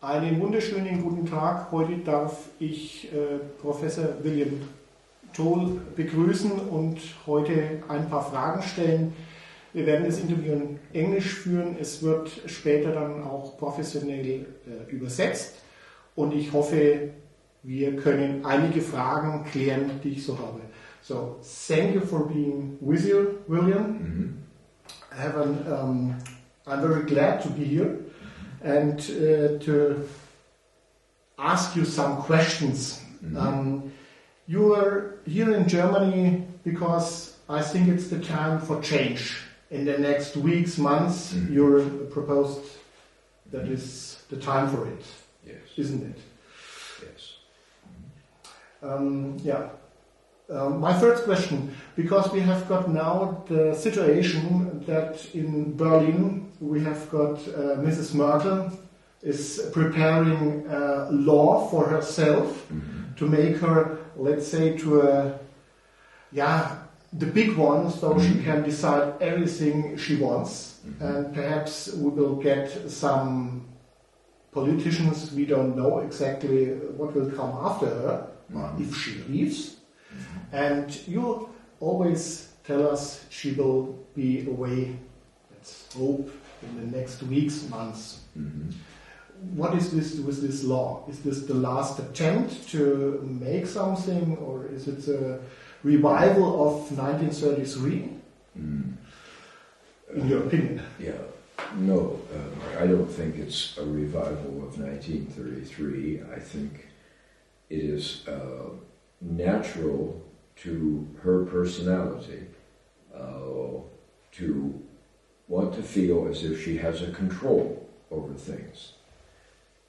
Einen wunderschönen guten Tag. Heute darf ich Professor William Toel begrüßen und heute ein paar Fragen stellen. Wir werden das Interview in Englisch führen. Es wird später dann auch professionell übersetzt. Und ich hoffe, wir können einige Fragen klären, die ich so habe. So, thank you for being with you, William. I'm very glad to be here and to ask you some questions. You are here in Germany because I think it's the time for change. In the next weeks, months, you're proposed that is the time for it, yes. Isn't it? Yes. My first question, because we have got now the situation that in Berlin we have got Mrs. Merkel is preparing a law for herself to make her, let's say, to the big one, so she can decide everything she wants. And perhaps we will get some politicians, we don't know exactly what will come after her, if she leaves. And you always tell us she will be away, let's hope, in the next weeks, months. What is this with this law? Is this the last attempt to make something, or is it a revival of 1933? In your opinion? Yeah. No, I don't think it's a revival of 1933. I think it is natural to her personality to want to feel as if she has a control over things.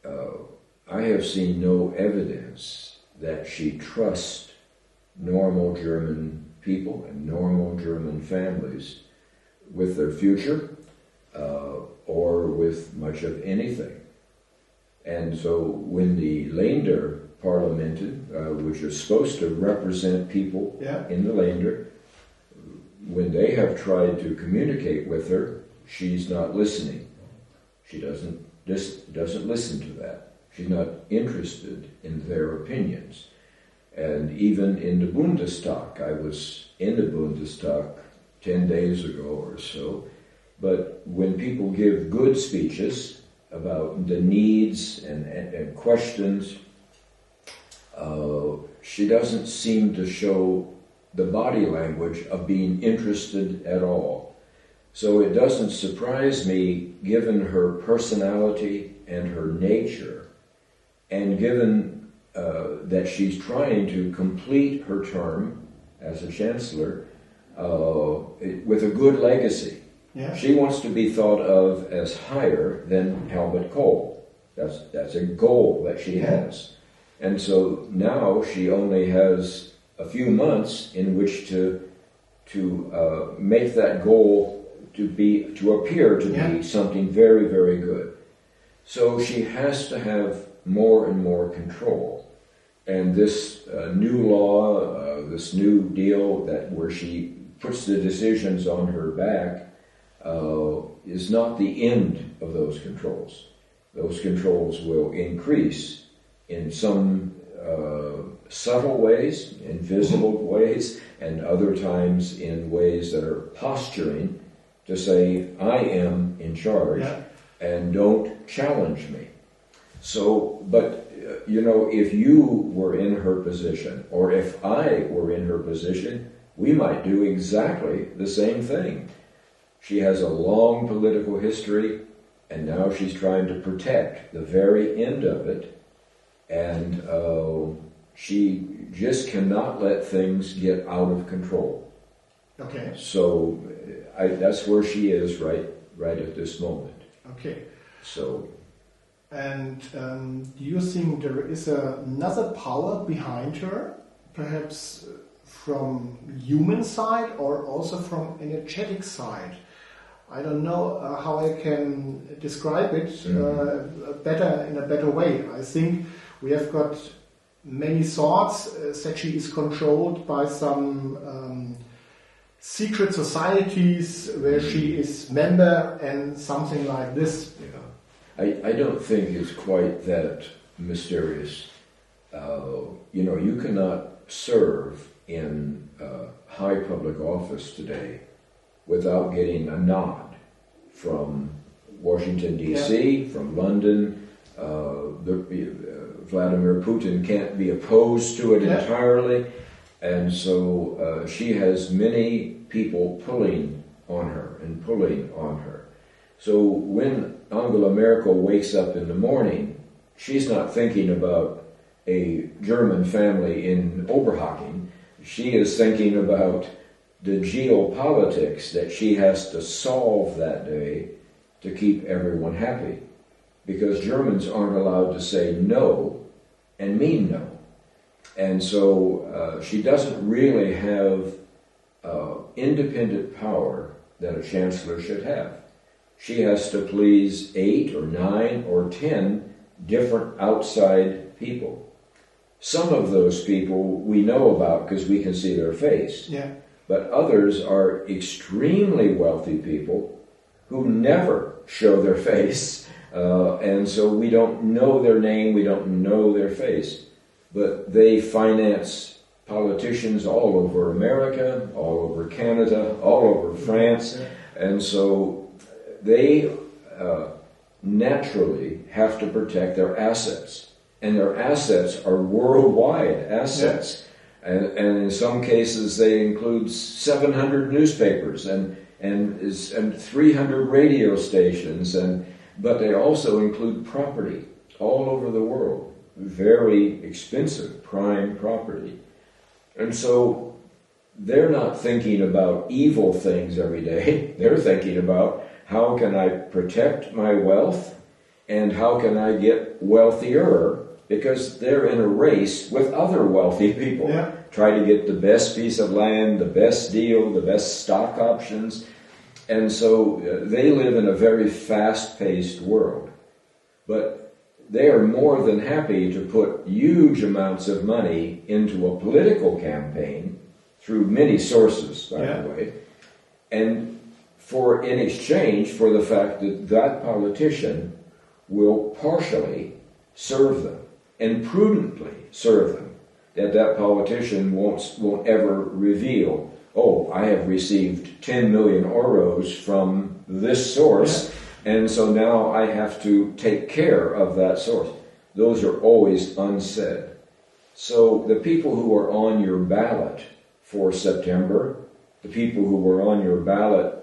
I have seen no evidence that she trusts normal German people and normal German families with their future or with much of anything. And so when the Länder Parlamented, which are supposed to represent people in the Länder, when they have tried to communicate with her, she's not listening. She doesn't listen to that. She's not interested in their opinions. And even in the Bundestag, I was in the Bundestag 10 days ago or so, but when people give good speeches about the needs and questions, she doesn't seem to show the body language of being interested at all. So it doesn't surprise me, given her personality and her nature, and given that she's trying to complete her term as a chancellor with a good legacy. Yeah. She wants to be thought of as higher than Helmut Kohl. That's a goal that she has. And so now she only has a few months in which to make that goal to appear to be something very, very good. So she has to have more and more control. And this new law, this new deal where she puts the decisions on her back, is not the end of those controls. Those controls will increase in some subtle ways, invisible ways, and other times in ways that are posturing to say, I am in charge, and don't challenge me. So, but, if you were in her position, or if I were in her position, we might do exactly the same thing. She has a long political history, and now she's trying to protect the very end of it, and she just cannot let things get out of control. Okay. So that's where she is right at this moment. Okay. So. And do you think there is another power behind her, perhaps from human side or also from energetic side? I don't know how I can describe it in a better way. I think we have got many thoughts that she is controlled by some secret societies where she is member and something like this. I don't think it's quite that mysterious. You cannot serve in high public office today without getting a nod from Washington, D.C., from London. Vladimir Putin can't be opposed to it entirely. And so she has many people pulling on her and pulling on her. So when Angela Merkel wakes up in the morning, she's not thinking about a German family in Oberhaching. She is thinking about the geopolitics that she has to solve that day to keep everyone happy. Because Germans aren't allowed to say no and mean no. And so she doesn't really have independent power that a chancellor should have. She has to please 8 or 9 or 10 different outside people. Some of those people we know about because we can see their face. Yeah. But others are extremely wealthy people who never show their face. And so we don't know their name, we don't know their face. But they finance politicians all over America, all over Canada, all over France. And so they naturally have to protect their assets. And their assets are worldwide assets. And in some cases they include 700 newspapers and 300 radio stations, but they also include property all over the world. Very expensive prime property. And so they're not thinking about evil things every day. They're thinking about how can I protect my wealth and how can I get wealthier, because they're in a race with other wealthy people. Yeah. Try to get the best piece of land, the best deal, the best stock options. And so they live in a very fast-paced world. But they are more than happy to put huge amounts of money into a political campaign through many sources, by the way, and in exchange for the fact that that politician will partially serve them and prudently serve them. That politician won't ever reveal, oh, I have received 10 million euros from this source, and so now I have to take care of that source. Those are always unsaid. So the people who are on your ballot for September, the people who were on your ballot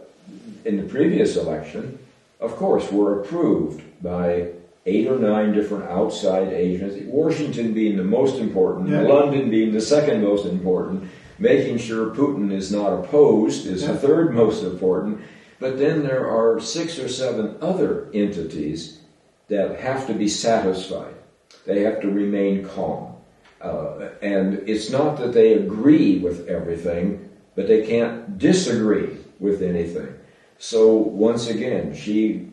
in the previous election, of course, were approved by 8 or 9 different outside agencies, Washington being the most important, London being the second most important, making sure Putin is not opposed is the third most important. But then there are 6 or 7 other entities that have to be satisfied. They have to remain calm. And it's not that they agree with everything, but they can't disagree with anything. So once again,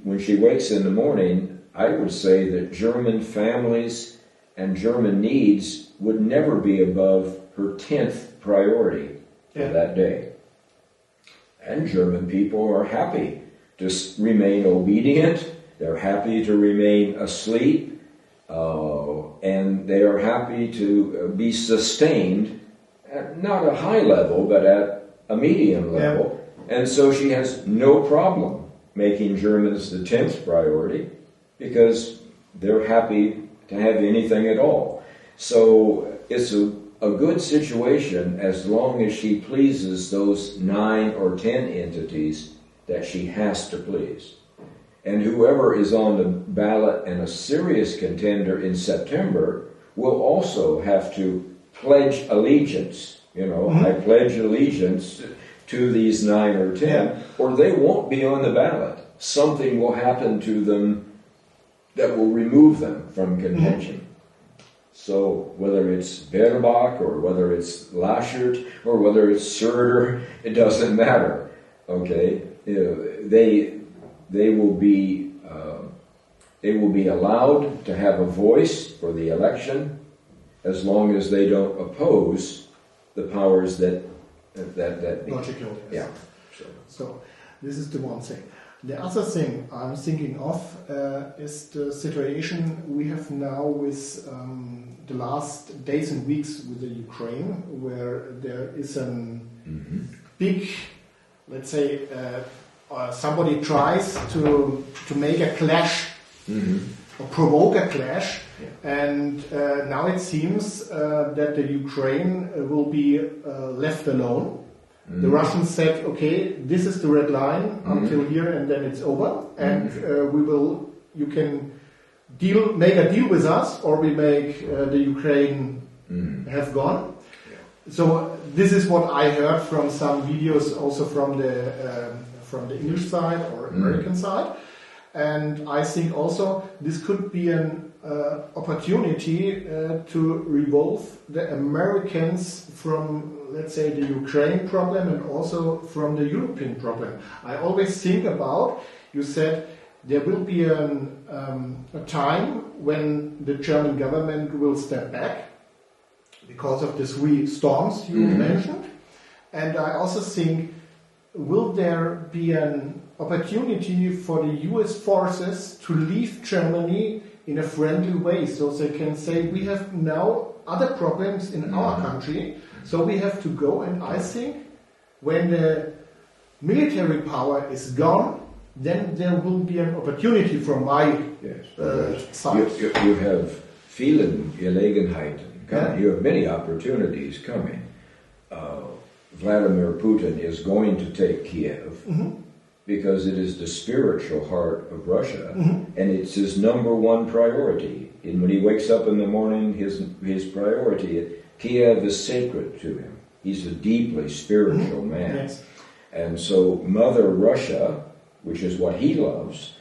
when she wakes in the morning, I would say that German families and German needs would never be above her 10th priority for that day. And German people are happy to remain obedient, they're happy to remain asleep, and they are happy to be sustained at not a high level, but at a medium level. And so she has no problem making Germans the 10th priority, because they're happy to have anything at all. So it's a good situation as long as she pleases those 9 or 10 entities that she has to please. And whoever is on the ballot and a serious contender in September will also have to pledge allegiance. I pledge allegiance to these 9 or 10, or they won't be on the ballot. Something will happen to them that will remove them from contention. So whether it's Baerbock or whether it's Laschet or whether it's Söder, it doesn't matter. Okay, they will be allowed to have a voice for the election as long as they don't oppose the powers that be. Logical. Yeah. So this is the one thing. The other thing I'm thinking of is the situation we have now with the last days and weeks with the Ukraine, where there is a big, let's say, somebody tries to make a clash or provoke a clash, and now it seems that the Ukraine will be left alone. The Russians said, okay, this is the red line until here, and then it's over, and you can make a deal with us, or we make the Ukraine have gone. So this is what I heard from some videos, also from the English side or American side, and I think also this could be an opportunity to revolve the Americans from, let's say, the Ukraine problem and also from the European problem. I always think about, you said there will be a time when the German government will step back because of the 3 storms you mentioned, and I also think, will there be an opportunity for the US forces to leave Germany in a friendly way, so they can say, we have now other problems in our country, so we have to go. And I think when the military power is gone, then there will be an opportunity from my side. You have vielen Gelegenheiten coming. You have many opportunities coming. Vladimir Putin is going to take Kiev because it is the spiritual heart of Russia, and it's his #1 priority. And when he wakes up in the morning, his priority, Kiev is sacred to him. He's a deeply spiritual man. Yes. And so Mother Russia, which is what he loves,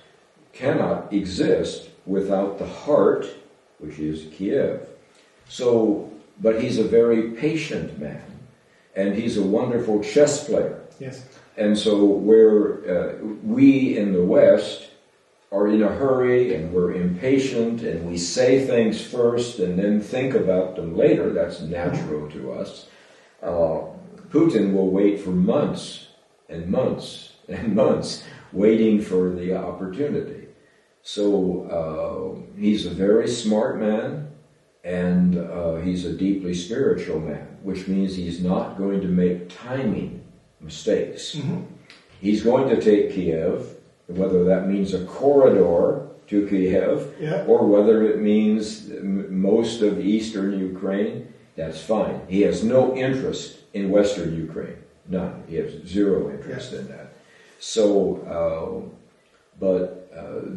cannot exist without the heart, which is Kiev. So, but he's a very patient man, and he's a wonderful chess player. Yes. And so where we in the West are in a hurry and we're impatient and we say things first and then think about them later, that's natural to us. Putin will wait for months and months and months waiting for the opportunity. So he's a very smart man, and he's a deeply spiritual man, which means he's not going to make timing mistakes. He's going to take Kiev, whether that means a corridor to Kiev, or whether it means most of eastern Ukraine, that's fine. He has no interest in western Ukraine. None. He has zero interest in that. So,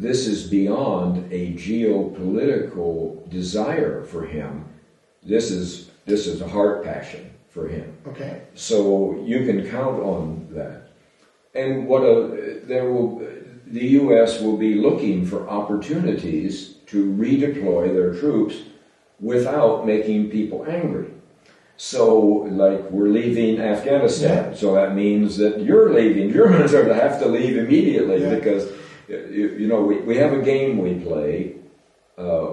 this is beyond a geopolitical desire for him. This is a heart passion for him. Okay. So you can count on that. And the U.S. will be looking for opportunities to redeploy their troops without making people angry. So, like, we're leaving Afghanistan, so that means that you're leaving. Germans are to have to leave immediately because, we have a game we play.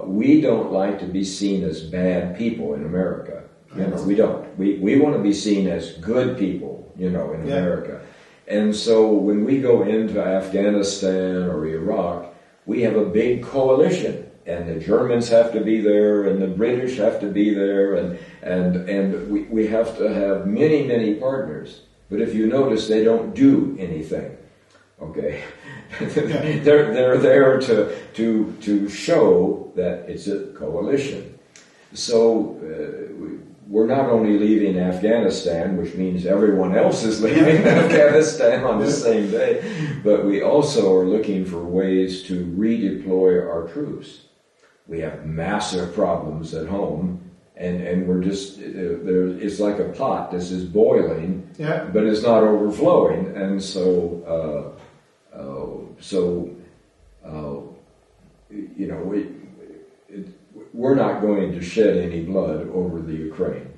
We don't like to be seen as bad people in America. We don't. We want to be seen as good people, in America. And so when we go into Afghanistan or Iraq, we have a big coalition. And the Germans have to be there, and the British have to be there, and we have to have many, many partners. But if you notice, they don't do anything. Okay, they're there to show that it's a coalition. So we're not only leaving Afghanistan, which means everyone else is leaving Afghanistan on the same day, but we also are looking for ways to redeploy our troops. We have massive problems at home, and we're just it's like a pot. This is boiling, but it's not overflowing, and so we're not going to shed any blood over the Ukraine.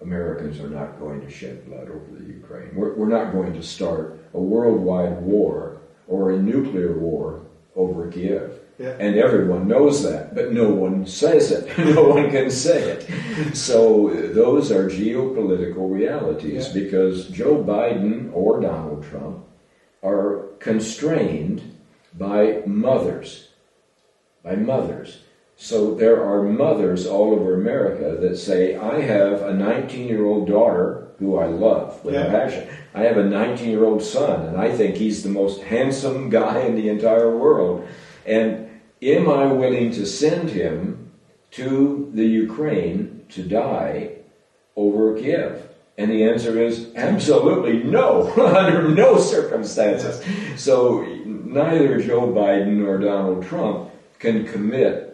Americans are not going to shed blood over the Ukraine. We're not going to start a worldwide war or a nuclear war over Kiev. And everyone knows that, but no one says it. No one can say it. So those are geopolitical realities because Joe Biden or Donald Trump are constrained by mothers. So there are mothers all over America that say, I have a 19-year-old daughter who I love with a passion. I have a 19-year-old son, and I think he's the most handsome guy in the entire world. And am I willing to send him to the Ukraine to die over Kiev? And the answer is absolutely no, under no circumstances. So neither Joe Biden nor Donald Trump can commit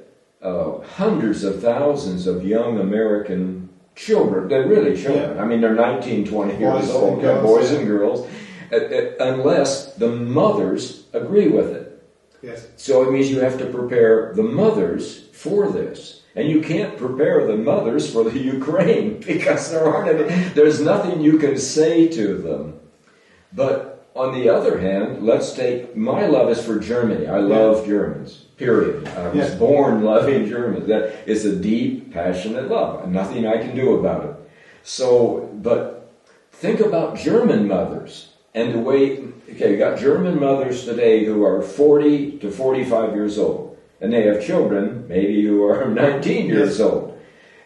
hundreds of thousands of young American children. They're really children. I mean, they're 19, 20 years old, boys and girls, unless the mothers agree with it. Yes. So it means you have to prepare the mothers for this. And you can't prepare the mothers for the Ukraine because there's nothing you can say to them. But on the other hand, let's take, my love is for Germany. I love Germans, period. I was born loving Germans. That is a deep, passionate love. Nothing I can do about it. So, but think about German mothers and the way, you got German mothers today who are 40 to 45 years old. And they have children, maybe who are 19 years old.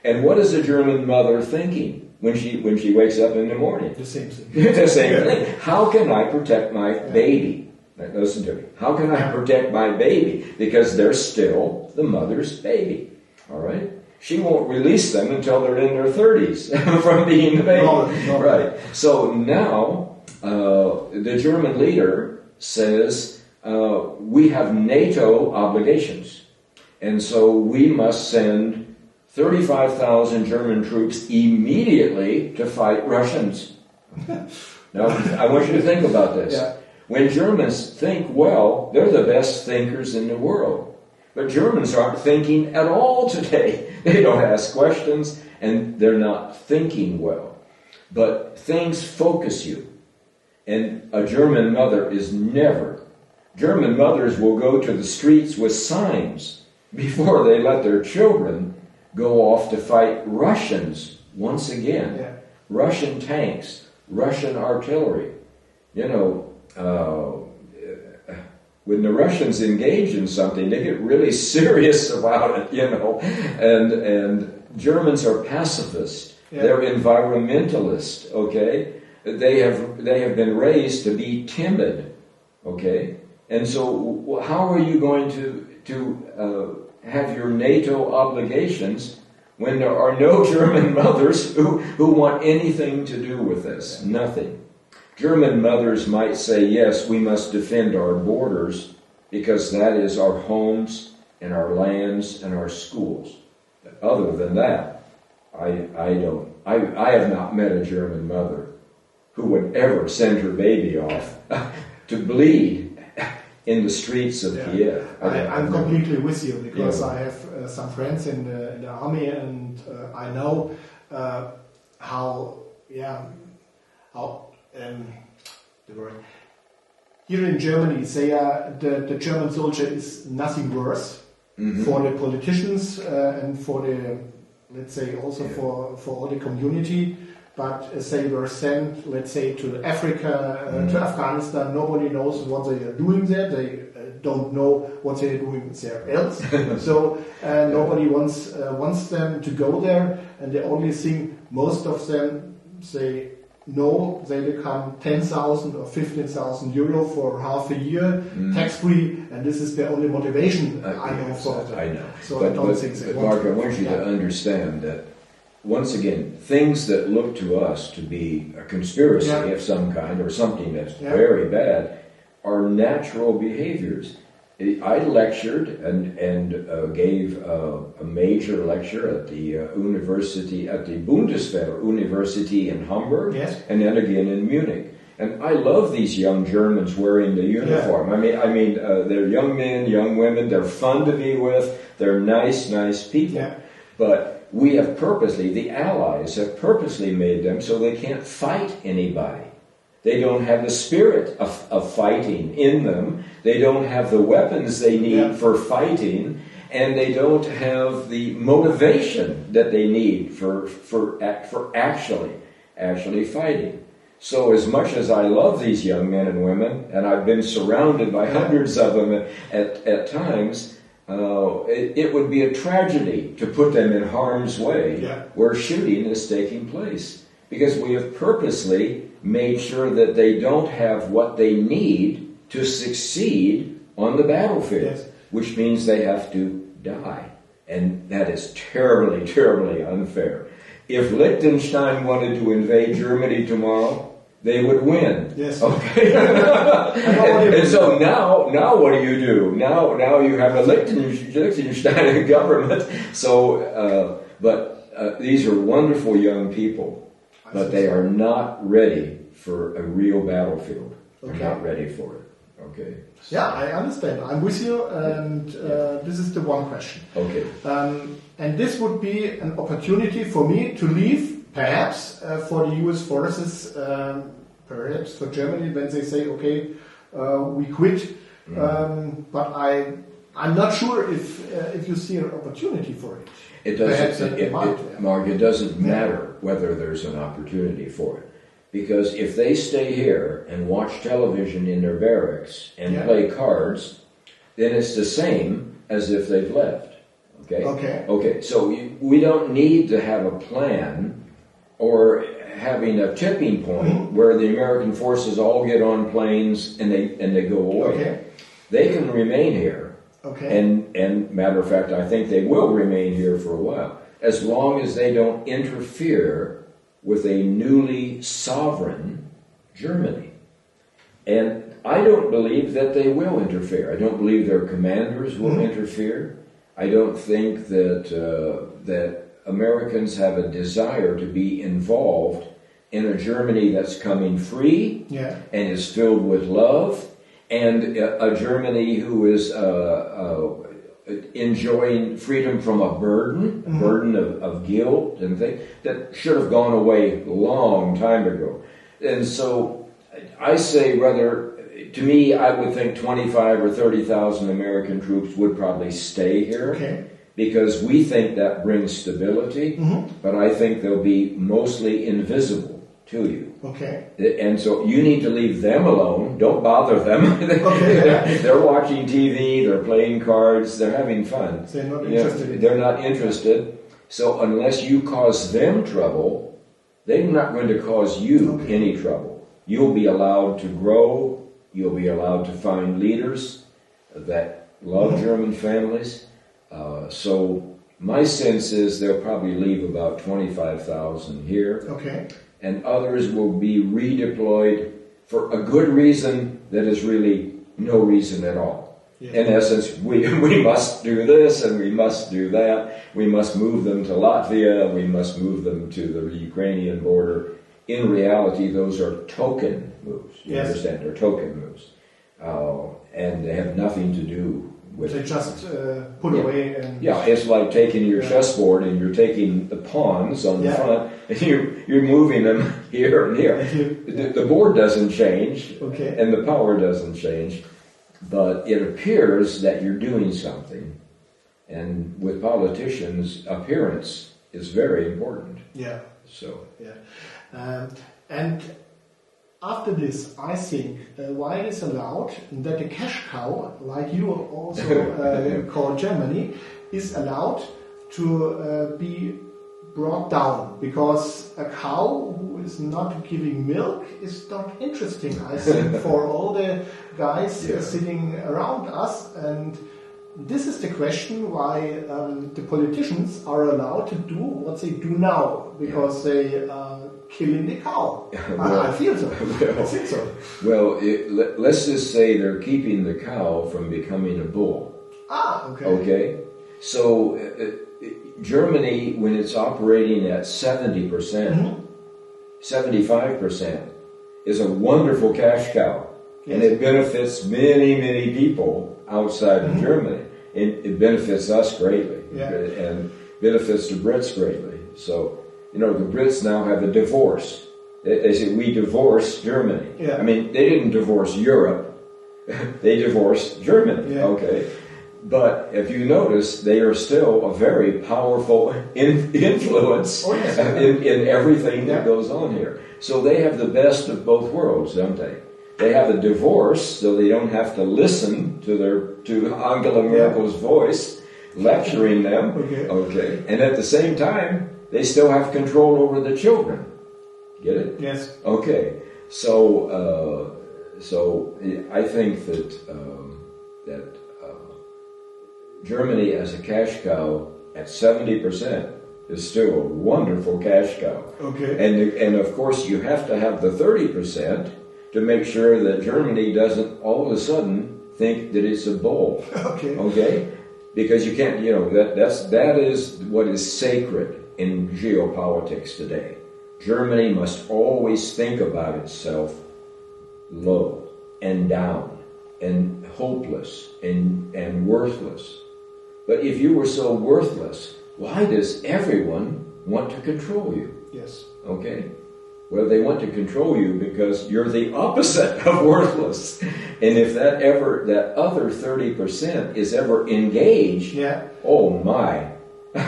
And what is a German mother thinking when she wakes up in the morning? The same thing. The same thing. How can I protect my baby? Listen to me. How can I protect my baby? Because they're still the mother's baby. All right? She won't release them until they're in their 30s from being the baby. No. Right. So now the German leader says, we have NATO obligations, and so we must send 35,000 German troops immediately to fight Russians. Now, I want you to think about this. Yeah. When Germans think well, they're the best thinkers in the world. But Germans aren't thinking at all today. They don't ask questions, and they're not thinking well. But things focus you. And a German mother is never... German mothers will go to the streets with signs before they let their children go off to fight Russians once again. Yeah. Russian tanks, Russian artillery. You know, when the Russians engage in something, they get really serious about it, you know. And Germans are pacifists. Yeah. They're environmentalists, okay? They have been raised to be timid, okay? And so how are you going to have your NATO obligations when there are no German mothers who want anything to do with this? Nothing. German mothers might say, yes, we must defend our borders because that is our homes and our lands and our schools. But other than that, I have not met a German mother who would ever send her baby off to bleed in the streets of Kiev. I'm completely with you because I have some friends in the army, and I know how the word here in Germany, the German soldier is nothing worse for the politicians and for the, let's say, also for all the community. But they were sent, let's say, to Africa, to Afghanistan. Nobody knows what they are doing there. They don't know what they are doing there else. So nobody wants them to go there. And the only thing, most of them say no, they become 10,000 or 15,000 euro for half a year, tax-free, and this is their only motivation. I know for that. I know. So I don't think they want Marc, I want you to understand that, once again, things that look to us to be a conspiracy of some kind or something that's very bad are natural behaviors. I lectured and gave a major lecture at the university, at the Bundeswehr University in Hamburg, and then again in Munich. And I love these young Germans wearing the uniform. I mean, they're young men, young women. They're fun to be with. They're nice people. Yeah. But we have purposely, the Allies have purposely made them so they can't fight anybody. They don't have the spirit of fighting in them. They don't have the weapons they need for fighting, and they don't have the motivation that they need for actually fighting. So as much as I love these young men and women, and I've been surrounded by hundreds of them at times, it would be a tragedy to put them in harm's way where shooting is taking place. Because we have purposely made sure that they don't have what they need to succeed on the battlefield, which means they have to die. And that is terribly, terribly unfair. If Liechtenstein wanted to invade Germany tomorrow, they would win. Yes. Okay. and so now what do? Now you have a Liechtenstein government. So, but these are wonderful young people, but they are not ready for a real battlefield. They're not ready for it. Okay. Yeah, I understand. I'm with you, and this is the one question. Okay. And this would be an opportunity for me to leave, perhaps, for the US forces, perhaps for Germany, when they say, okay, we quit. But I'm not sure if you see an opportunity for it. It doesn't, Marc, it doesn't matter whether there's an opportunity for it. Because if they stay here and watch television in their barracks and play cards, then it's the same as if they've left. Okay, so we don't need to have a plan or having a tipping point where the American forces all get on planes and they go away. They can remain here. And matter of fact, I think they will remain here for a while, as long as they don't interfere with a newly sovereign Germany. And I don't believe that they will interfere. I don't believe their commanders will interfere. I don't think that Americans have a desire to be involved in a Germany that's coming free and is filled with love, and a Germany who is enjoying freedom from a burden of guilt and things that should have gone away a long time ago. And so I say, to me, I would think 25 or 30,000 American troops would probably stay here because we think that brings stability, but I think they'll be mostly invisible to you. And so you need to leave them alone. Don't bother them. They're watching TV, they're playing cards, they're having fun. They're not interested. They're not interested. So unless you cause them trouble, they're not going to cause you any trouble. You'll be allowed to grow. You'll be allowed to find leaders that love German families. So my sense is they'll probably leave about 25,000 here. And others will be redeployed for a good reason that is really no reason at all. In essence, we must do this and we must do that. We must move them to Latvia. We must move them to the Ukrainian border. In reality, those are token moves. You understand? They're token moves. And they have nothing to do with... They just put away and... it's like taking your chessboard and you're taking the pawns on the front and you're moving them here and here. The board doesn't change and the power doesn't change, but it appears that you're doing something. And with politicians, appearance is very important. And after this, I think why it is allowed that a cash cow, like you also call Germany, is allowed to be brought down, because a cow who is not giving milk is not interesting, I think, for all the guys sitting around us. And this is the question why the politicians are allowed to do what they do now, because they are killing the cow. I feel so. I think so. Well, let's just say they're keeping the cow from becoming a bull. Okay? So Germany, when it's operating at 70%, 75%, is a wonderful cash cow. And it benefits many, many people outside of Germany. It benefits us greatly, and benefits the Brits greatly. So, the Brits now have a divorce. They say, we divorced Germany. I mean, they didn't divorce Europe. They divorced Germany, But if you notice, they are still a very powerful influence in everything that goes on here. So they have the best of both worlds, don't they? They have a divorce, so they don't have to listen to Angela Merkel's voice lecturing them. Okay. And at the same time, they still have control over the children. Get it? Yes. Okay. So I think that Germany as a cash cow at 70% is still a wonderful cash cow. Okay. And of course you have to have the 30% to make sure that Germany doesn't all of a sudden think that it's a bull. Okay. Okay? Because you can't, that is what is sacred in geopolitics today. Germany must always think about itself low and down and hopeless and worthless. But if you were so worthless, why does everyone want to control you? Yes. Okay? Well, they want to control you because you're the opposite of worthless. And if that other 30% is ever engaged, oh my,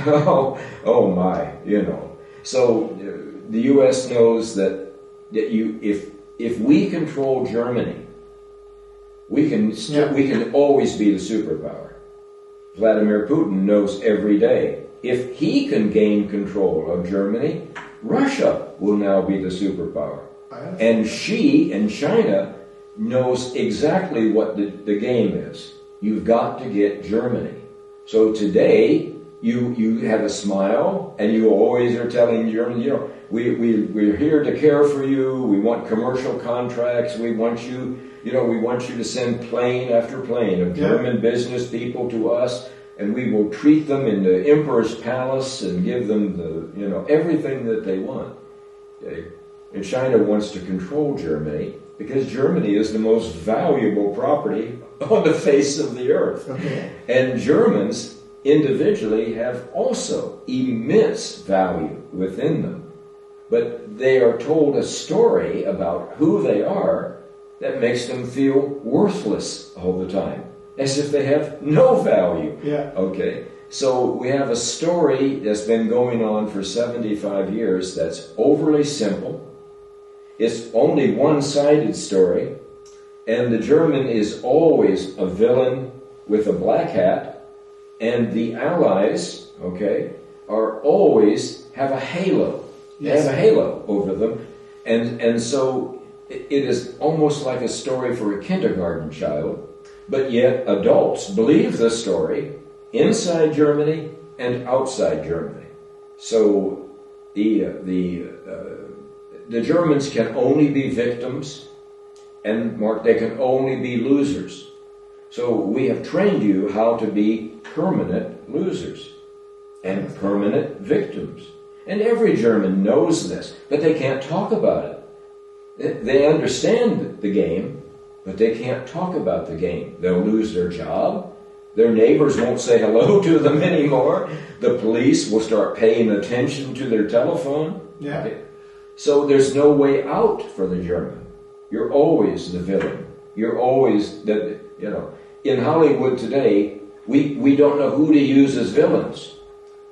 oh my, So the U.S. knows that if we control Germany, we can always be the superpower. Vladimir Putin knows every day, if he can gain control of Germany, Russia will now be the superpower. And she and China knows exactly what the game is. You've got to get Germany. So today, you have a smile, and you always are telling Germany, we're here to care for you, we want commercial contracts, we want you to send plane after plane of German business people to us, and we will treat them in the emperor's palace and give them everything that they want. Okay? And China wants to control Germany because Germany is the most valuable property on the face of the earth. Okay. And Germans individually have also immense value within them. But they are told a story about who they are that makes them feel worthless all the time, as if they have no value. Okay. So we have a story that's been going on for 75 years that's overly simple. It's only one-sided story, and the German is always a villain with a black hat, and the Allies, are always have a halo. They have a halo over them, and so it is almost like a story for a kindergarten child, but yet adults believe the story inside Germany and outside Germany. So the Germans can only be victims, and Mark, they can only be losers. So we have trained you how to be permanent losers and permanent victims. And every German knows this, but they can't talk about it. They understand the game, but they can't talk about the game. They'll lose their job. Their neighbors won't say hello to them anymore. The police will start paying attention to their telephone. So there's no way out for the German. You're always the villain. You're always in Hollywood today, we don't know who to use as villains.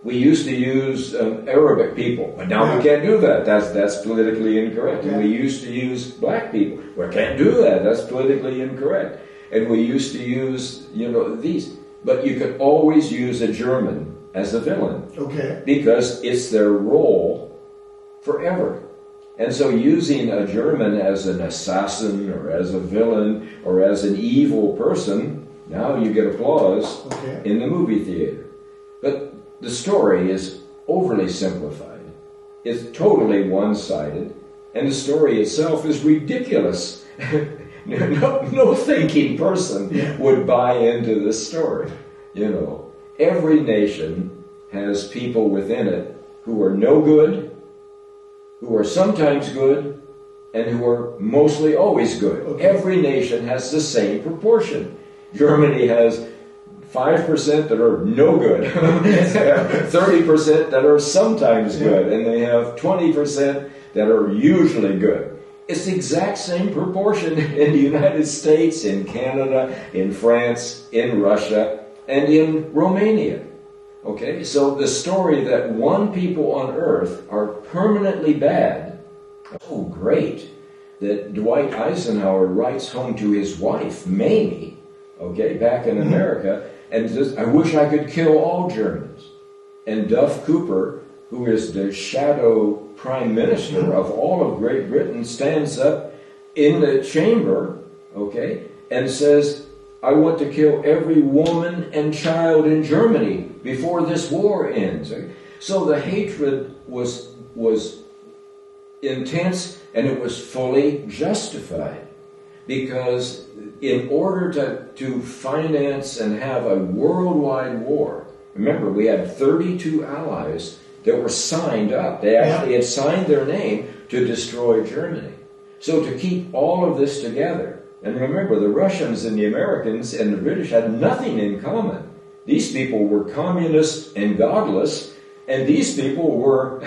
We used to use Arabic people, but now we can't do that. That's politically incorrect. And we used to use black people. We can't do that. That's politically incorrect. And we used to use, these. But you could always use a German as a villain. Okay. Because it's their role forever. And so using a German as an assassin or as a villain or as an evil person, now you get applause in the movie theater. But the story is overly simplified. It's totally one-sided. And the story itself is ridiculous. No thinking person would buy into this story. Every nation has people within it who are no good, who are sometimes good, and who are mostly always good. Every nation has the same proportion. Germany has 5% that are no good, 30% that are sometimes good, and they have 20% that are usually good. It's the exact same proportion in the United States, in Canada, in France, in Russia. and in Romania. Okay, so the story that one people on earth are permanently bad, oh great, that Dwight Eisenhower writes home to his wife, Mamie, okay, back in America, and says, I wish I could kill all Germans. And Duff Cooper, who is the shadow prime minister of all of Great Britain, stands up in the chamber, okay, and says, I want to kill every woman and child in Germany before this war ends. So the hatred was intense, and it was fully justified, because in order to finance and have a worldwide war, remember we had 32 allies that were signed up. They actually had signed their name to destroy Germany. So to keep all of this together, and remember the Russians and the Americans and the British had nothing in common. These people were communists and godless, and these people were,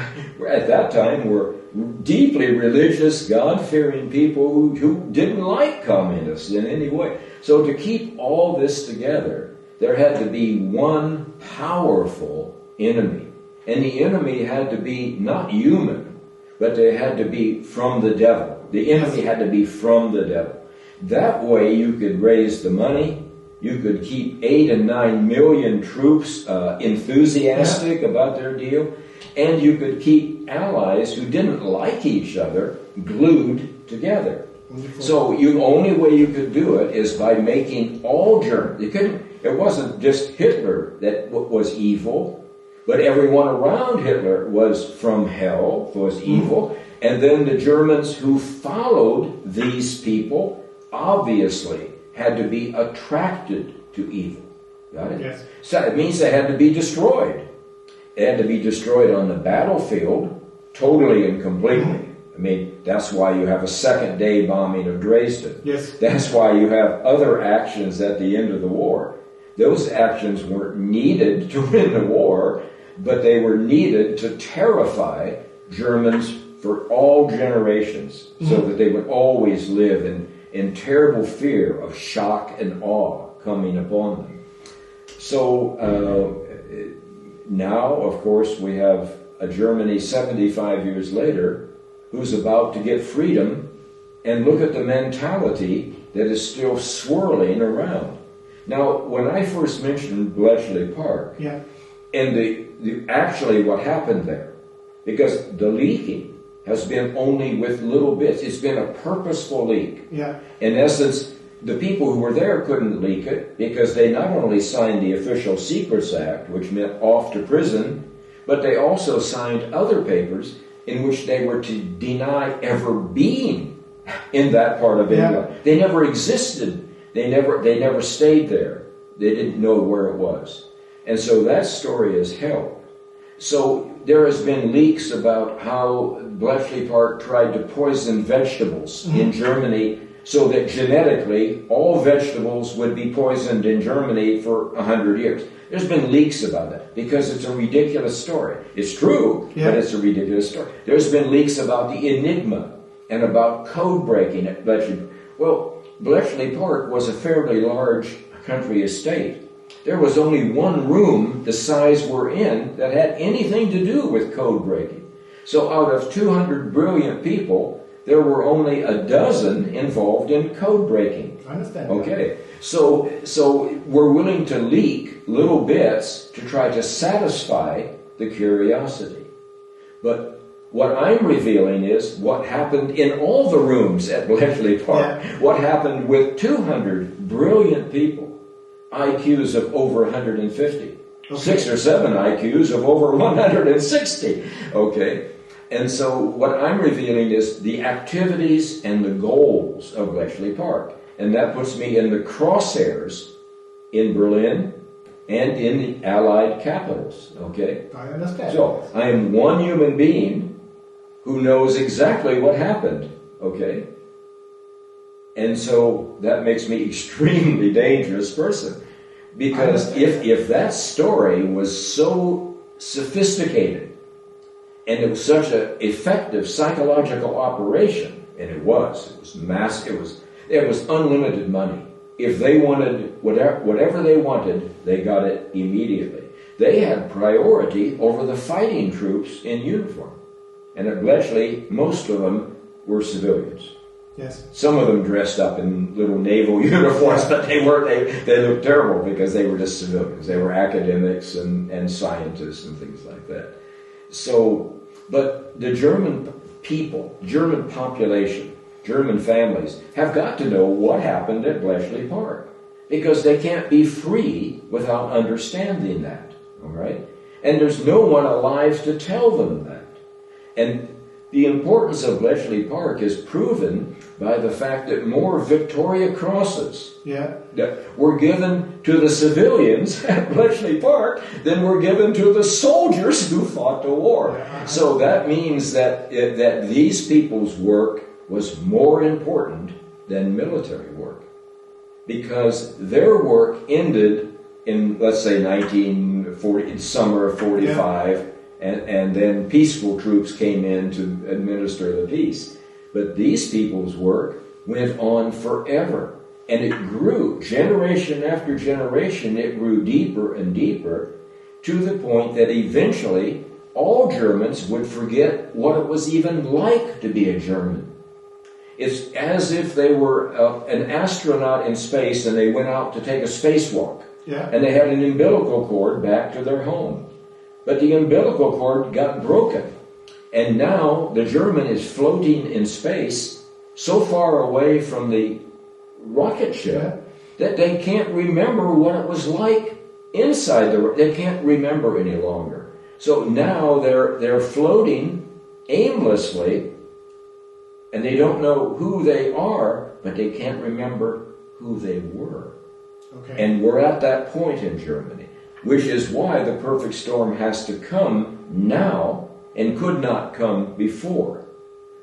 at that time, were deeply religious, God-fearing people who didn't like communists in any way. So to keep all this together, there had to be one powerful enemy. And the enemy had to be not human, but they had to be from the devil. The enemy had to be from the devil. That way you could raise the money, you could keep 8 and 9 million troops enthusiastic about their deal, and you could keep allies who didn't like each other glued together. Wonderful. So the only way you could do it is by making all Germans. It wasn't just Hitler that was evil, but everyone around Hitler was from hell, was evil, and then the Germans who followed these people obviously had to be attracted to evil. Got it? Yes. So it means they had to be destroyed. They had to be destroyed on the battlefield, totally and completely. I mean, that's why you have a second-day bombing of Dresden. Yes. That's why you have other actions at the end of the war. Those actions weren't needed to win the war, but they were needed to terrify Germans for all generations, so that they would always live in terrible fear of shock and awe coming upon them. So now, of course, we have a Germany 75 years later who's about to get freedom, and look at the mentality that is still swirling around. Now, when I first mentioned Bletchley Park, and actually what happened there, because the leaking has been only with little bits. It's been a purposeful leak. Yeah. In essence, the people who were there couldn't leak it because they not only signed the Official Secrets Act, which meant off to prison, but they also signed other papers in which they were to deny ever being in that part of England. They never existed. They never stayed there. They didn't know where it was. And so that story is held. So there has been leaks about how Bletchley Park tried to poison vegetables in Germany so that genetically all vegetables would be poisoned in Germany for 100 years. There's been leaks about that because it's a ridiculous story. It's true, but it's a ridiculous story. There's been leaks about the Enigma and about code breaking at Bletchley Park. Well, Bletchley Park was a fairly large country estate. There was only one room the size we're in that had anything to do with code breaking. So out of 200 brilliant people, there were only a dozen involved in code breaking. I understand. Okay. So we're willing to leak little bits to try to satisfy the curiosity. But what I'm revealing is what happened in all the rooms at Bletchley Park. What happened with 200 brilliant people. IQs of over 150. 6 or 7 IQs of over 160. Okay? And so what I'm revealing is the activities and the goals of Bletchley Park. And that puts me in the crosshairs in Berlin and in the Allied capitals. Okay? I understand. So I am one human being who knows exactly what happened. Okay? And so that makes me extremely dangerous person. Because if that story was so sophisticated and it was such an effective psychological operation, and it was massive, it was unlimited money. if they wanted whatever they wanted, they got it immediately. They had priority over the fighting troops in uniform. And at Bletchley, most of them were civilians. Yes. Some of them dressed up in little naval uniforms, but they looked terrible because they were just civilians. They were academics and scientists and things like that. So, but the German people, German population, German families have got to know what happened at Bletchley Park, because they can't be free without understanding that, all right? And there's no one alive to tell them that. And the importance of Bletchley Park is proven by the fact that more Victoria Crosses that were given to the civilians at Bletchley Park than were given to the soldiers who fought the war. So that means that these people's work was more important than military work, because their work ended in, let's say, 1940, summer of 45, and then peaceful troops came in to administer the peace. But these people's work went on forever, and it grew generation after generation. It grew deeper and deeper, to the point that eventually all Germans would forget what it was even like to be a German. It's as if they were an astronaut in space and they went out to take a spacewalk. And they had an umbilical cord back to their home. But the umbilical cord got broken. And now the German is floating in space so far away from the rocket ship that they can't remember what it was like inside they can't remember any longer. So now they're floating aimlessly, and they don't know who they are, but they can't remember who they were. And we're at that point in Germany, which is why the perfect storm has to come now and could not come before.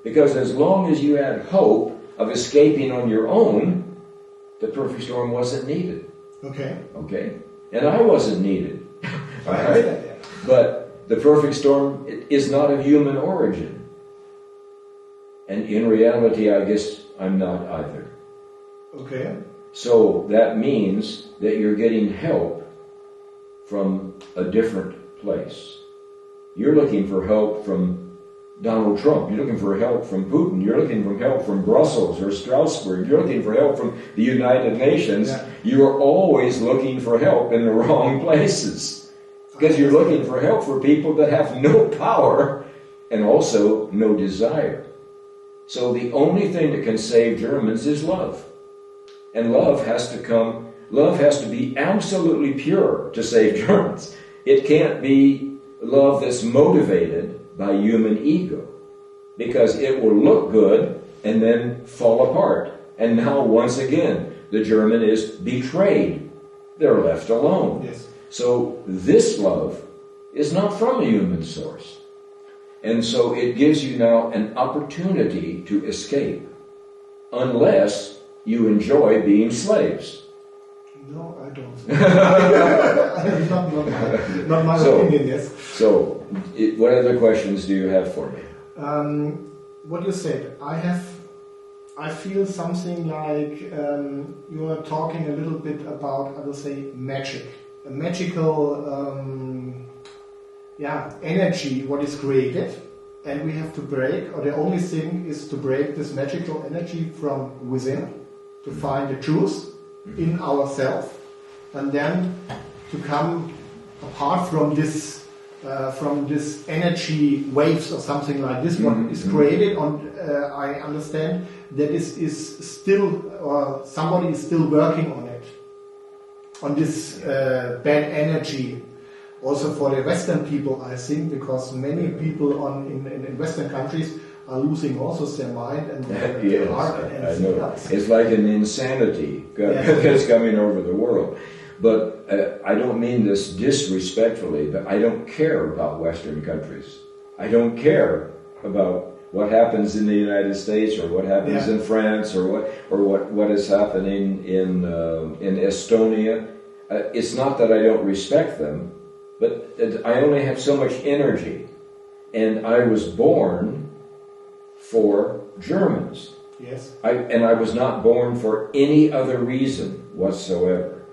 Because as long as you had hope of escaping on your own, the perfect storm wasn't needed. Okay? And I wasn't needed. But the perfect storm is not of human origin. And in reality, I guess I'm not either. So that means that you're getting help from a different place. You're looking for help from Donald Trump. You're looking for help from Putin. You're looking for help from Brussels or Strasbourg. You're looking for help from the United Nations. You are always looking for help in the wrong places, because you're looking for help for people that have no power and also no desire. So the only thing that can save Germans is love. And love has to be absolutely pure to save Germans. It can't be love that's motivated by human ego, because it will look good and then fall apart. And now, once again, the German is betrayed. They're left alone. So this love is not from a human source. And so it gives you now an opportunity to escape, unless you enjoy being slaves. No, I don't. not my opinion, yes. So, what other questions do you have for me? What you said, I feel something like you are talking a little bit about, I would say, magic. A magical energy, what is created, and we have to break, or the only thing is to break this magical energy from within, to find the truth in ourselves, and then to come apart from this energy waves or something like this. What is created, I understand that is still, or somebody is still working on it, on this bad energy. Also for the Western people, I think, because many people in Western countries are losing also their mind and their heart. I know. It's like an insanity that's coming over the world. But I don't mean this disrespectfully, but I don't care about Western countries. I don't care about what happens in the United States, or what happens in France, or what is happening in Estonia. It's not that I don't respect them, but I only have so much energy, and I was born for Germans. Yes. And I was not born for any other reason whatsoever.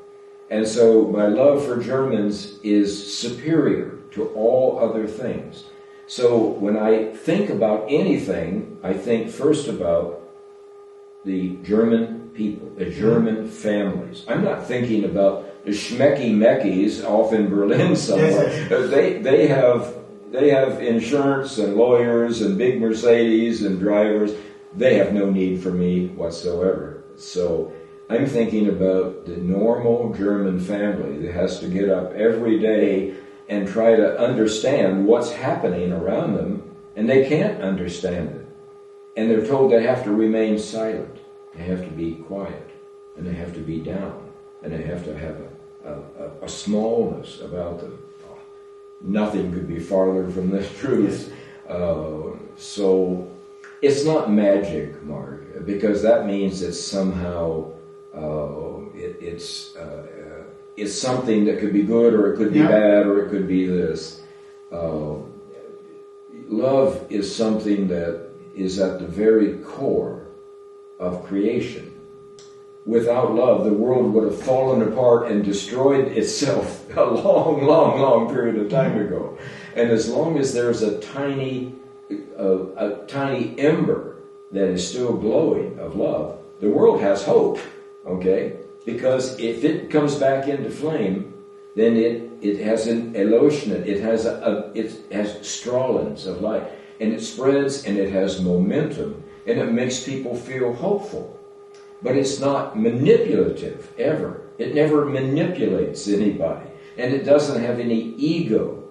And so my love for Germans is superior to all other things. So when I think about anything, I think first about the German people, the German families. I'm not thinking about the schmecky-meckies off in Berlin somewhere. Yes. They have insurance and lawyers and big Mercedes and drivers. They have no need for me whatsoever. So I'm thinking about the normal German family that has to get up every day and try to understand what's happening around them, and they can't understand it. And they're told they have to remain silent. They have to be quiet, and they have to be down, and they have to have a smallness about them. Nothing could be farther from the truth. So it's not magic, Mark, because that means that somehow it's something that could be good, or it could be bad, or it could be this. Love is something that is at the very core of creation. Without love, the world would have fallen apart and destroyed itself a long, long, long period of time ago. And as long as there's a tiny ember that is still glowing of love, the world has hope, okay? Because if it comes back into flame, then it has an elation, it has strahlings of light, and it spreads, and it has momentum, and it makes people feel hopeful. But it's not manipulative, ever. It never manipulates anybody, and it doesn't have any ego.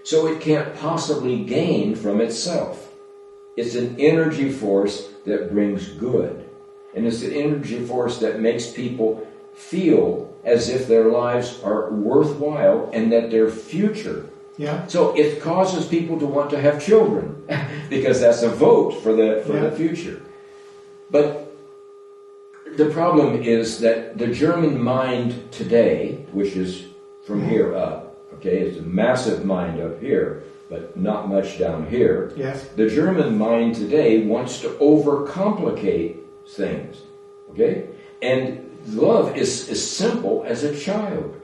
So it can't possibly gain from itself. It's an energy force that brings good. And it's an energy force that makes people feel as if their lives are worthwhile and that their future. Yeah. So it causes people to want to have children because that's a vote for the future. But the problem is that the German mind today, which is from here up, okay, it's a massive mind up here, but not much down here. Yes. The German mind today wants to overcomplicate things, okay? And love is as simple as a child.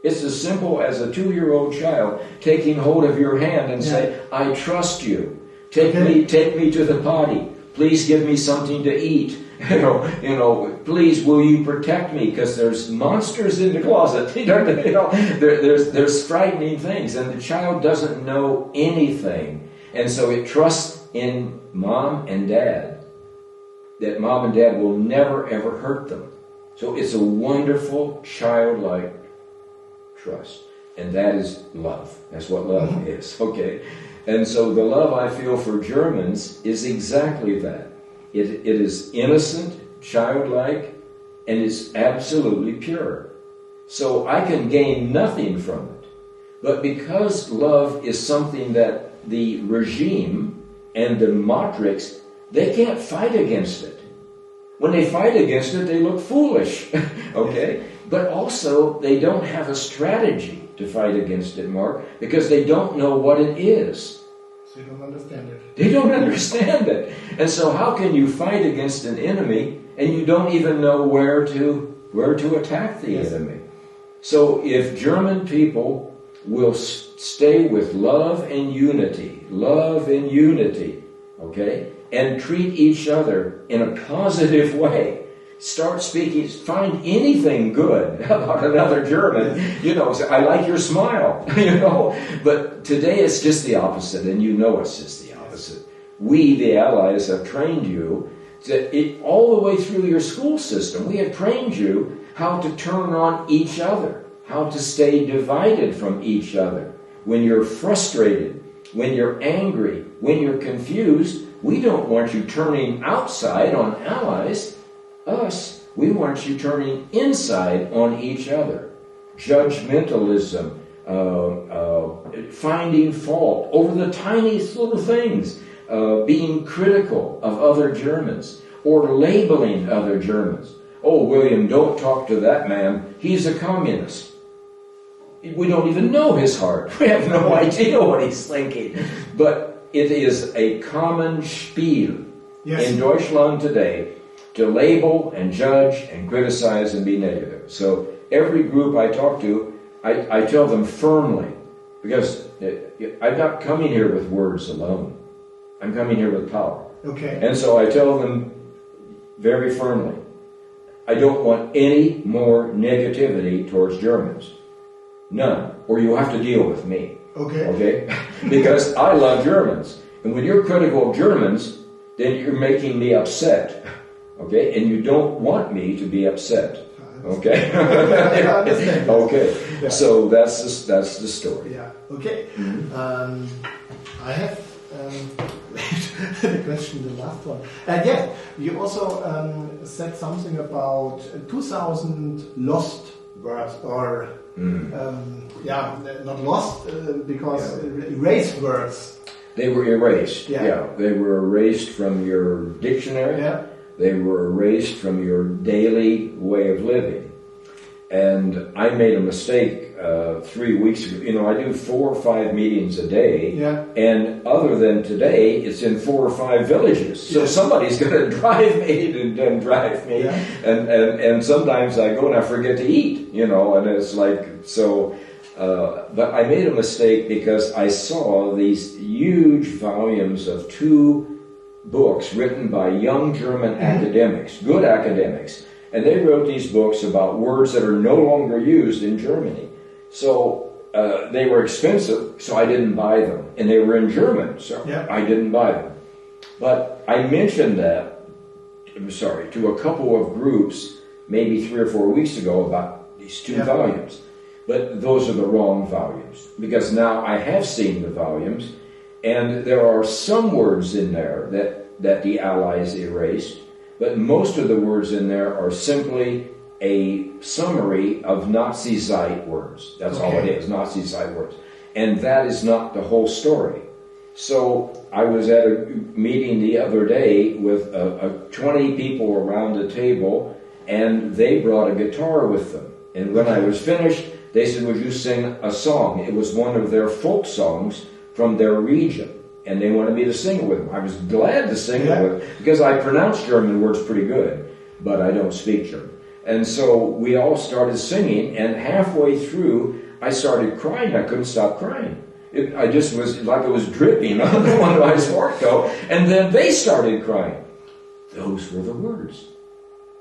It's as simple as a 2-year-old child taking hold of your hand and say, I trust you. Take me to the potty. Please give me something to eat. You know, please will you protect me, because there's monsters in the closet. There's frightening things, and the child doesn't know anything, and so it trusts in mom and dad that mom and dad will never ever hurt them. So it's a wonderful childlike trust, and that is love. That's what love is. Okay, and so the love I feel for Germans is exactly that. It is innocent, childlike, and it's absolutely pure. So I can gain nothing from it. But because love is something that the regime and the matrix, they can't fight against it. When they fight against it, they look foolish, okay? But also, they don't have a strategy to fight against it, Mark, because they don't know what it is. They don't understand it. They don't understand it. And so how can you fight against an enemy and you don't even know where to attack the enemy? So if German people will stay with love and unity, okay, and treat each other in a positive way, start speaking, find anything good about another German, say, I like your smile, but today it's just the opposite, and it's just the opposite. We, the Allies, have trained you all the way through your school system. We have trained you how to turn on each other, how to stay divided from each other. When you're frustrated, when you're angry, when you're confused, we don't want you turning outside on allies. Us, we want you turning inside on each other. Judgmentalism, finding fault over the tiniest little things, being critical of other Germans, or labeling other Germans. Oh, William, don't talk to that man. He's a communist. We don't even know his heart. We have no idea what he's thinking. But it is a common spiel in Deutschland today to label and judge and criticize and be negative. So every group I talk to, I tell them firmly, because I'm not coming here with words alone. I'm coming here with power. Okay. And so I tell them very firmly, I don't want any more negativity towards Germans. None. Or you have to deal with me. Okay. Okay? Because I love Germans. And when you're critical of Germans, then you're making me upset. Okay? And you don't want me to be upset. Okay? I understand. Okay. Yeah. So that's the story. Yeah. Okay. I have the question, the last one. Yes, you also said something about 2,000 lost words, or not lost because erased words. They were erased. Yeah. They were erased from your dictionary. Yeah. They were erased from your daily way of living. And I made a mistake 3 weeks ago. You know, I do 4 or 5 meetings a day. Yeah. And other than today, it's in 4 or 5 villages. So somebody's going to drive me and drive me. Yeah. And sometimes I go and I forget to eat, you know, and it's like, so... but I made a mistake because I saw these huge volumes of 2 books written by young German academics, good academics, and they wrote these books about words that are no longer used in Germany. So they were expensive, so I didn't buy them. And they were in German, so I didn't buy them. But I mentioned that, to a couple of groups, maybe 3 or 4 weeks ago, about these 2 volumes. But those are the wrong volumes, because now I have seen the volumes, and there are some words in there that the Allies erased, but most of the words in there are simply a summary of Nazi Zeit words. That's all it is, Nazi Zeit words. And that is not the whole story. So I was at a meeting the other day with 20 people around the table, and they brought a guitar with them. And when I was finished, they said, would you sing a song? It was one of their folk songs from their region. And they wanted me to sing it with them. I was glad to sing it with them, because I pronounce German words pretty good, but I don't speak German. And so we all started singing, and halfway through, I started crying. I couldn't stop crying. I just was like it was dripping on my sport coat. And then they started crying. Those were the words.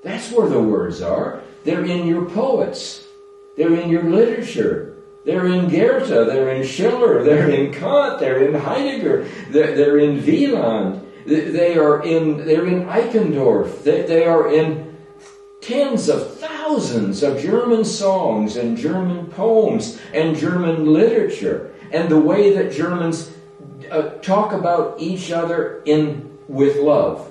That's where the words are. They're in your poets. They're in your literature. They're in Goethe. They're in Schiller. They're in Kant. They're in Heidegger. They're in Wieland. They're in Eichendorff. They are in tens of thousands of German songs and German poems and German literature, and the way that Germans talk about each other with love.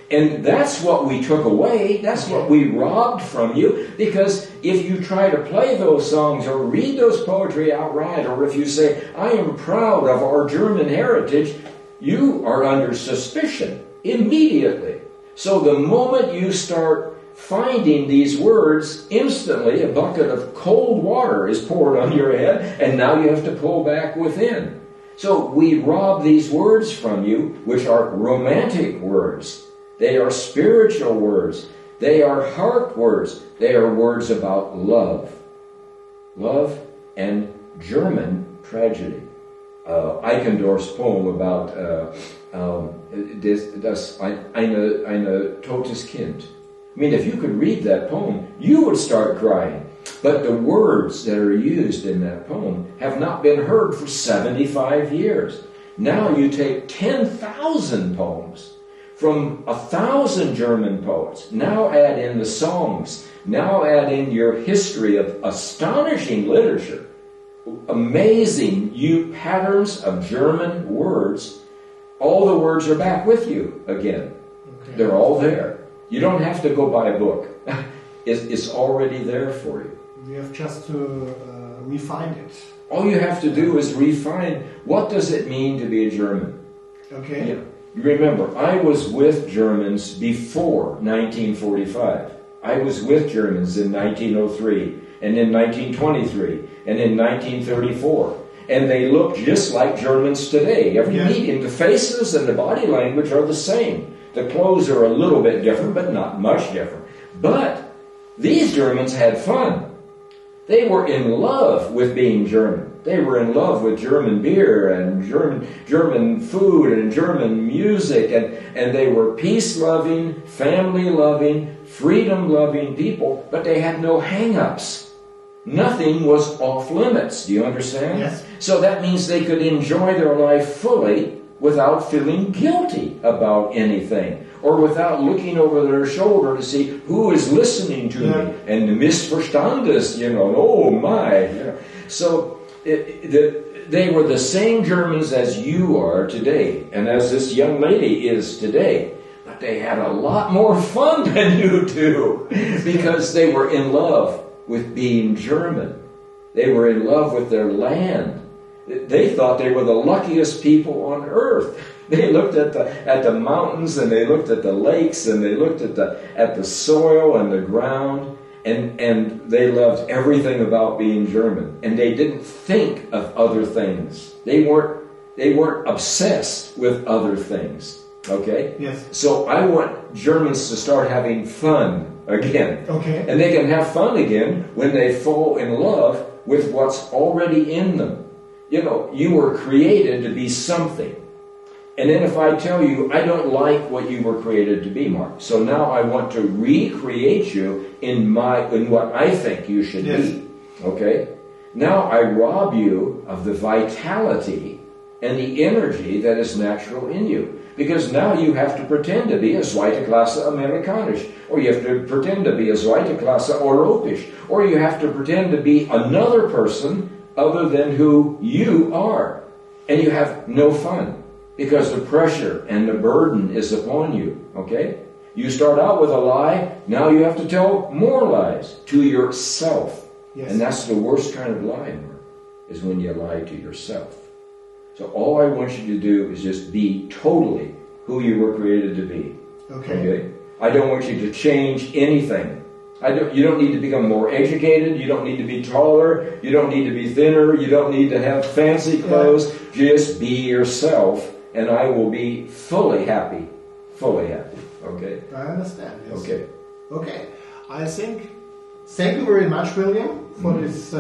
And that's what we took away. That's what we robbed from you. Because if you try to play those songs or read those poetry outright, or if you say, I am proud of our German heritage, you are under suspicion immediately. So the moment you start finding these words, instantly a bucket of cold water is poured on your head, and now you have to pull back within. So we rob these words from you, which are romantic words. They are spiritual words. They are heart words. They are words about love. Love and German tragedy. Eichendorff's poem about das eine totes Kind. I mean, if you could read that poem, you would start crying. But the words that are used in that poem have not been heard for 75 years. Now you take 10,000 poems from 1,000 German poets. Now add in the songs. Now add in your history of astonishing literature. Amazing patterns of German words. All the words are back with you again. Okay. They're all there. You don't have to go buy a book. It's already there for you. You have just to refine it. All you have to do is refine, what does it mean to be a German? Okay. You remember, I was with Germans before 1945. I was with Germans in 1903, and in 1923, and in 1934. And they look just like Germans today. Every meeting, the faces and the body language are the same. The clothes are a little bit different, but not much different. But these Germans had fun. They were in love with being German. They were in love with German beer and German food and German music, and they were peace-loving, family-loving, freedom-loving people, but they had no hang-ups. Nothing was off limits. Do you understand? Yes. So that means they could enjoy their life fully without feeling guilty about anything, or without looking over their shoulder to see who is listening to me, and the Missverstandes, oh my. So they were the same Germans as you are today, and as this young lady is today. But they had a lot more fun than you do, because they were in love with being German. They were in love with their land. They thought they were the luckiest people on earth. They looked at the mountains, and they looked at the lakes, and they looked at the soil and the ground, and they loved everything about being German. And they didn't think of other things. They weren't obsessed with other things. Okay? Yes. So I want Germans to start having fun again. Okay. And they can have fun again when they fall in love with what's already in them. You were created to be something. And then if I tell you, I don't like what you were created to be, Mark, so now I want to recreate you in what I think you should be. Okay? Now I rob you of the vitality and the energy that is natural in you. Because now you have to pretend to be a zweite Klasse Amerikanisch, or you have to pretend to be a zweite Klasse Europisch, or you have to pretend to be another person other than who you are. And you have no fun, because the pressure and the burden is upon you. Okay? You start out with a lie, now you have to tell more lies to yourself. Yes. And that's the worst kind of lie, Mark, is when you lie to yourself. So all I want you to do is just be totally who you were created to be. Okay? I don't want you to change anything. You don't need to become more educated. You don't need to be taller. You don't need to be thinner. You don't need to have fancy clothes. Just be yourself, and I will be fully happy. Fully happy. Okay? I understand. Yes. Okay. Okay. I think, thank you very much, William, for this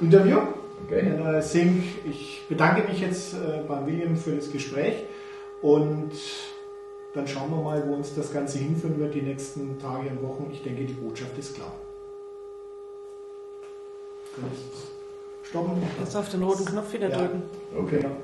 interview. Okay. And I think, ich bedanke mich jetzt bei William für das Gespräch, und dann schauen wir mal, wo uns das Ganze hinführen wird die nächsten Tage und Wochen. Ich denke, die Botschaft ist klar. Du kannst stoppen. Jetzt auf den roten Knopf wieder drücken. Okay. Genau.